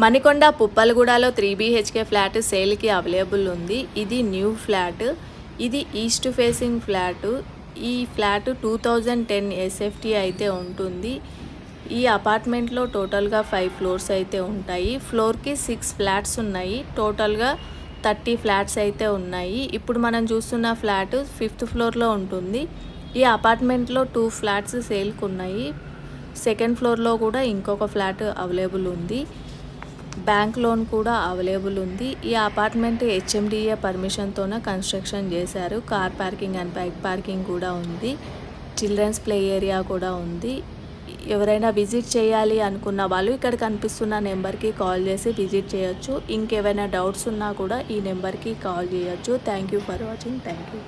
Manikonda పుప్పలగూడలో 3 BHK flat సేల్కి available ఉంది. ఇది న్యూ ఫ్లాట్. ఇది ఈస్ట్ ఫేసింగ్ ఫ్లాట్. ఈ ఫ్లాట్ 2010 SFT అయితే ఉంటుంది. ఈ అపార్ట్మెంట్లో టోటల్గా 5 ఫ్లోర్స్ అయితే ఉంటాయి. ఫ్లోర్కి 6 ఫ్లాట్స్ ఉన్నాయి. టోటల్గా 30 ఫ్లాట్స్ అయితే ఉన్నాయి. ఇప్పుడు మనం చూస్తున్న ఫ్లాట్ 5th ఫ్లోర్లో ఉంటుంది. ఈ అపార్ట్మెంట్లో 2 ఫ్లాట్స్ సేల్కి ఉన్నాయి. సెకండ్ ఫ్లోర్లో కూడా ఇంకొక ఫ్లాట్ అవైలబుల్ ఉంది. బ్యాంక్ లోన్ కూడా అవైలబుల్ ఉంది. ఈ అపార్ట్మెంట్ HMDA పర్మిషన్తోనే కన్స్ట్రక్షన్ చేశారు. Car parking and bike parking కూడా ఉంది. చిల్డ్రన్స్ ప్లే ఏరియా కూడా ఉంది. ఎవరైనా విజిట్ చేయాలి అనుకున్న వాళ్ళు ఇక్కడ కనిపిస్తున్న నెంబర్కి కాల్ చేసి విజిట్ చేయొచ్చు. ఇంకేమైనా డౌట్స్ ఉన్నా కూడా ఈ నెంబర్కి కాల్ చేయొచ్చు. Thank you for watching. Thank you.